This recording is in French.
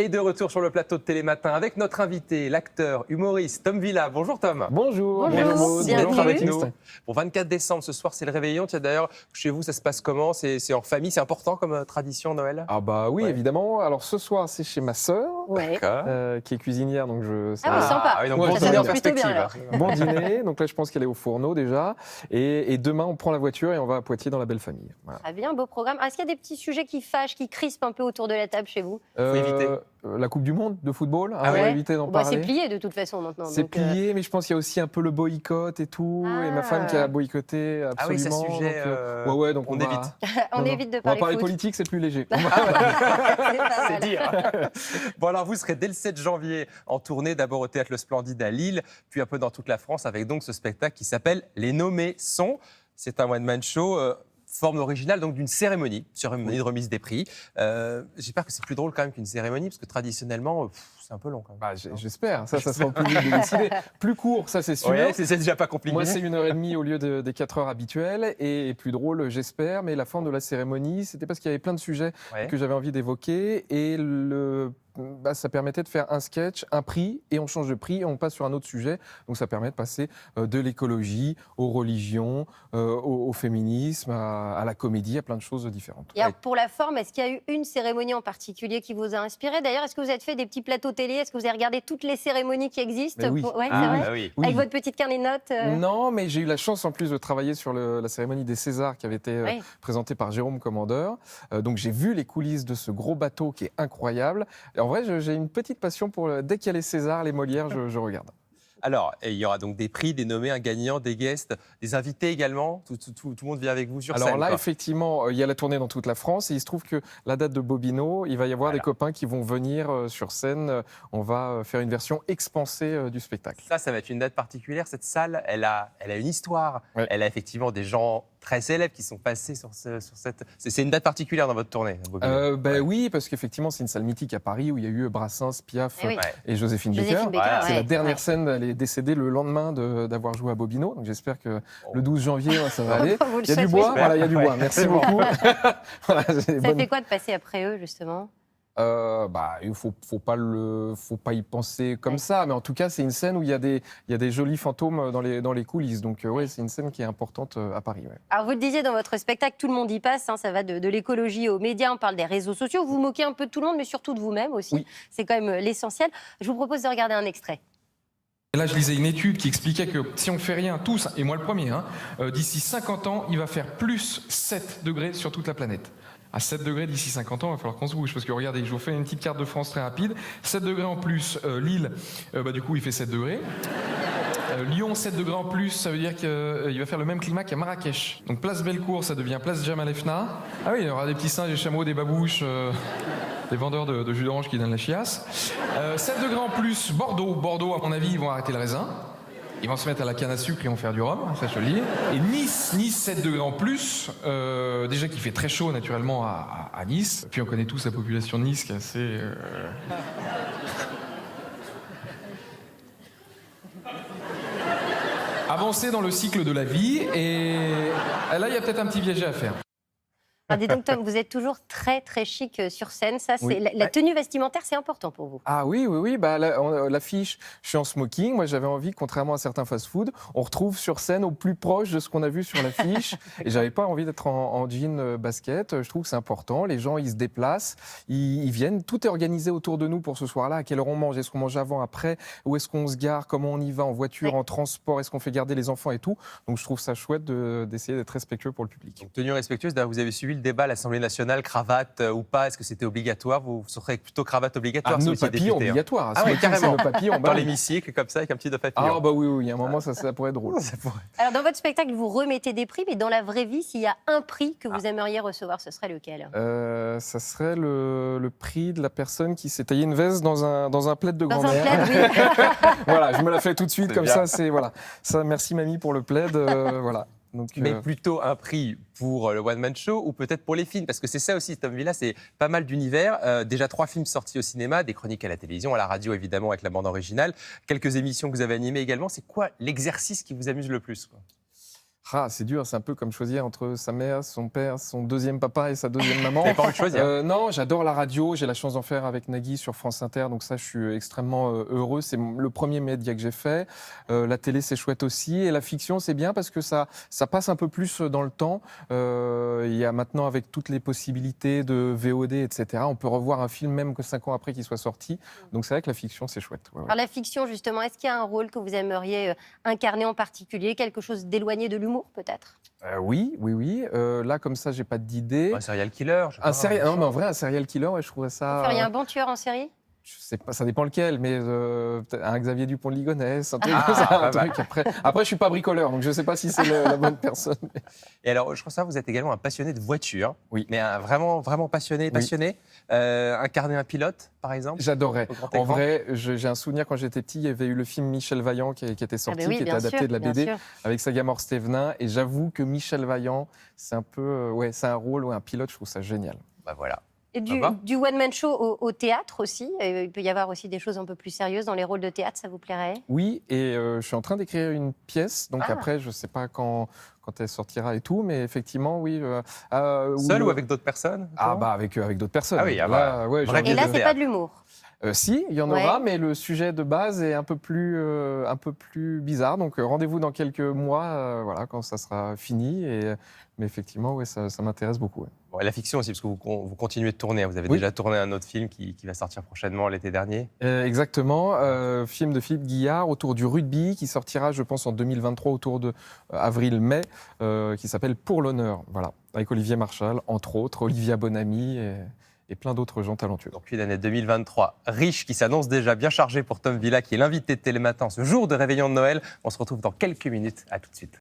Et de retour sur le plateau de Télématin avec notre invité, l'acteur, humoriste Tom Villa. Bonjour Tom. Bonjour, Bonjour, Maud. bienvenue. Bonjour avec nous. Pour 24 décembre, ce soir, c'est le réveillon. Tiens, d'ailleurs, chez vous, ça se passe comment? C'est en famille, c'est important comme tradition Noël? Ah bah oui, Ouais. évidemment. Alors ce soir, c'est chez ma sœur, Ouais. qui est cuisinière, donc Ah oui, sympa. oui, donc Ouais, bon ça dîner en va plutôt bien, perspective. bon dîner. Donc là, je pense qu'elle est au fourneau déjà. Et demain, on prend la voiture et on va à Poitiers dans la belle famille. Voilà. Très bien, beau programme. Est-ce qu'il y a des petits sujets qui fâchent, qui crispent un peu autour de la table chez vous? Éviter. La Coupe du Monde de football, Ah on va ouais éviter d'en Bah, parler. c'est plié de toute façon maintenant. C'est donc, plié, mais je pense qu'il y a aussi un peu le boycott et tout. Et ma femme qui a boycotté Ah oui, absolument. c'est sujet. Donc, ouais, donc on va- évite. on Non, non. évite de On va parler parler foot. politique, c'est plus léger. C'est pas C'est mal. dire. Bon, alors vous serez dès le 7 janvier en tournée, d'abord au Théâtre Le Splendide à Lille, puis un peu dans toute la France, avec donc ce spectacle qui s'appelle Les Nommés sont. C'est un one-man show. Forme originale donc d'une cérémonie de remise des prix. J'espère que c'est plus drôle quand même qu'une cérémonie, parce que traditionnellement, c'est un peu long quand même. Bah, j'espère, ça sera au public de décider. Plus court, ça c'est sûr. Ouais, c'est déjà pas compliqué. Moi, c'est 1h30 au lieu des 4 heures habituelles et plus drôle, j'espère. Mais la forme de la cérémonie, c'était parce qu'il y avait plein de sujets Ouais. que j'avais envie d'évoquer et ça permettait de faire un sketch, un prix et on change de prix et on passe sur un autre sujet. Donc ça permet de passer de l'écologie aux religions, au féminisme, à la comédie, à plein de choses différentes. Et alors, pour la forme, est-ce qu'il y a eu une cérémonie en particulier qui vous a inspiré? D'ailleurs, est-ce que vous avez fait des petits plateaux télé? Est-ce que vous avez regardé toutes les cérémonies qui existent? Mais oui. Ouais, c'est Ah, vrai. bah oui. Oui. Avec votre petite carnet de notes Non, mais j'ai eu la chance en plus de travailler sur la cérémonie des Césars qui avait été Oui. présentée par Jérôme Commandeur. Donc j'ai vu les coulisses de ce gros bateau qui est incroyable. Et en vrai, j'ai une petite passion pour dès qu'il y a les Césars, les Molières, je regarde. Alors, il y aura donc des prix, des nommés, un gagnant, des guests, des invités également. Tout le monde vient avec vous sur Alors scène. là, quoi. effectivement, il y a la tournée dans toute la France et il se trouve que la date de Bobino, il va y avoir Voilà. des copains qui vont venir sur scène. On va faire une version expansée du spectacle. Ça va être une date particulière. Cette salle, elle a une histoire. Ouais. Elle a effectivement des gens très célèbres qui sont passés sur cette. C'est une date particulière dans votre tournée, Bobino. Ben oui, parce qu'effectivement, c'est une salle mythique à Paris où il y a eu Brassens, Piaf Eh oui. Ouais. et Joséphine Joséphine Baker. Baker, Voilà, C'est ouais. la dernière Ouais. scène, elle est décédée le lendemain d'avoir joué à Bobino. Donc j'espère que le 12 janvier, ça va aller. Vous le Il y a du souhaitez. bois, voilà, il y a du bois. Ouais. Merci beaucoup. Voilà, j'ai des Ça bonnes- fait quoi de passer après eux, justement? Il faut pas y penser comme Ouais. ça, mais en tout cas, c'est une scène où il y a des jolis fantômes dans les coulisses. Donc ouais, c'est une scène qui est importante à Paris. Ouais. Alors, vous le disiez dans votre spectacle, tout le monde y passe, hein, ça va de l'écologie aux médias, on parle des réseaux sociaux, vous vous moquez un peu de tout le monde, mais surtout de vous-même aussi. Oui. C'est quand même l'essentiel. Je vous propose de regarder un extrait. Et là, je lisais une étude qui expliquait que si on ne fait rien, tous, et moi le premier, d'ici 50 ans, il va faire plus 7 degrés sur toute la planète. À 7 degrés d'ici 50 ans, il va falloir qu'on se bouge. Parce que regardez, je vous fais une petite carte de France très rapide. 7 degrés en plus, Lille, du coup, il fait 7 degrés. Lyon, 7 degrés en plus, ça veut dire qu'il va faire le même climat qu'à Marrakech. Donc place Bellecour, ça devient place Jamal Efna. Ah oui, il y aura des petits singes, des chameaux, des babouches, des vendeurs de jus d'orange qui donnent la chiasse. 7 degrés en plus, Bordeaux. Bordeaux, à mon avis, ils vont arrêter le raisin. Ils vont se mettre à la canne à sucre et vont faire du rhum, ça je te le dis. Et Nice, 7 degrés en plus. Déjà qu'il fait très chaud naturellement à Nice. Puis on connaît tous la population de Nice qui est assez... Avancer dans le cycle de la vie et là il y a peut-être un petit viager à faire. Alors, dis donc, Tom, vous êtes toujours très, très chic sur scène. Ça, c'est Oui. la tenue vestimentaire, c'est important pour vous. Ah oui. Bah, l'affiche, je suis en smoking. Moi, j'avais envie, contrairement à certains fast-food, on retrouve sur scène au plus proche de ce qu'on a vu sur l'affiche. Et j'avais pas envie d'être en jean basket. Je trouve que c'est important. Les gens, ils se déplacent, ils viennent. Tout est organisé autour de nous pour ce soir-là. À quelle heure on mange? Est-ce qu'on mange avant, après? Où est-ce qu'on se gare? Comment on y va? En voiture, Oui. en transport? Est-ce qu'on fait garder les enfants et tout? Donc, je trouve ça chouette d'essayer d'être respectueux pour le public. Donc, tenue respectueuse. D'ailleurs, vous avez suivi le débat à l'Assemblée nationale, cravate ou pas? Est-ce que c'était obligatoire? Vous serez plutôt cravate obligatoire si Nos vous étiez papillons député, hein. obligatoires. Ah oui, Smoking, c'est carrément. nos papillons. Dans Bah oui. l'hémicycle, comme ça, avec un petit de papillon. Ah bah oui, il y a un moment, ça pourrait être drôle. Ça pourrait. Alors, dans votre spectacle, vous remettez des prix, mais dans la vraie vie, s'il y a un prix que vous aimeriez recevoir, ce serait lequel? Ça serait le prix de la personne qui s'est taillé une veste dans un plaid de Dans un grand-mère. plaid, oui. Voilà, je me la fais tout de suite C'est comme bien. ça. C'est voilà. Ça, merci mamie pour le plaid. Voilà. Donc, Mais plutôt un prix pour le one-man show ou peut-être pour les films? Parce que c'est ça aussi, Tom Villa, c'est pas mal d'univers. Déjà 3 films sortis au cinéma, des chroniques à la télévision, à la radio évidemment avec la bande originale, quelques émissions que vous avez animées également. C'est quoi l'exercice qui vous amuse le plus, quoi? Ah, c'est dur, c'est un peu comme choisir entre sa mère, son père, son deuxième papa et sa deuxième maman. Vous n'avez pas envie de choisir. Non, j'adore la radio, j'ai la chance d'en faire avec Nagui sur France Inter, donc ça je suis extrêmement heureux, c'est le premier média que j'ai fait. La télé c'est chouette aussi, et la fiction c'est bien parce que ça passe un peu plus dans le temps. Il y a maintenant avec toutes les possibilités de VOD, etc., on peut revoir un film même que 5 ans après qu'il soit sorti, donc c'est vrai que la fiction c'est chouette. Ouais, ouais. Alors la fiction, justement, est-ce qu'il y a un rôle que vous aimeriez incarner en particulier, quelque chose d'éloigné de l'humour peut-être? Oui. Là comme ça j'ai pas d'idée. Un serial killer, je sais pas. Non, mais en vrai, un serial killer, ouais, je trouverais ça. Vous feriez un bon tueur en série? Je sais pas, ça dépend lequel, mais peut-être un Xavier Dupont de Ligonnès, un truc Ah, comme ça, pas un truc. Après, je suis pas bricoleur, donc je sais pas si c'est la bonne personne. Et alors, je crois que vous êtes également un passionné de voitures. Oui. Mais un vraiment passionné. Incarner un pilote, par exemple. J'adorais. Au grand En écran. vrai, j'ai un souvenir quand j'étais petit, il y avait eu le film Michel Vaillant qui était sorti, Ah ben oui, qui était bien adapté sûr, de la bien BD sûr. avec Sagamore Stevenin, et j'avoue que Michel Vaillant, c'est un peu, c'est un rôle, un pilote, je trouve ça génial. Bah voilà. Et va. du one-man show au théâtre aussi. Il peut y avoir aussi des choses un peu plus sérieuses dans les rôles de théâtre, ça vous plairait? Oui, et je suis en train d'écrire une pièce, donc Ah. après, je sais pas quand elle sortira et tout, mais effectivement, oui. Seul ou avec d'autres personnes? Ah bah avec d'autres personnes. Ah oui, ah Là, bah, ouais, j'ai vrai envie Et pièce là, de c'est théâtre. pas de l'humour. Si, il y en Ouais. aura, mais le sujet de base est un peu plus bizarre. Donc rendez-vous dans quelques mois, voilà, quand ça sera fini. Mais effectivement, ouais, ça m'intéresse beaucoup. Ouais. Bon, et la fiction aussi, parce que vous continuez de tourner. Vous avez Oui. déjà tourné un autre film qui va sortir prochainement l'été dernier. Exactement, film de Philippe Guillard autour du rugby qui sortira, je pense, en 2023 autour de avril-mai, qui s'appelle Pour l'honneur, voilà, avec Olivier Marchal, entre autres, Olivia Bonamy et plein d'autres gens talentueux. Donc une année 2023 riche qui s'annonce déjà bien chargée pour Tom Villa, qui est l'invité de Télématin ce jour de réveillon de Noël. On se retrouve dans quelques minutes. À tout de suite.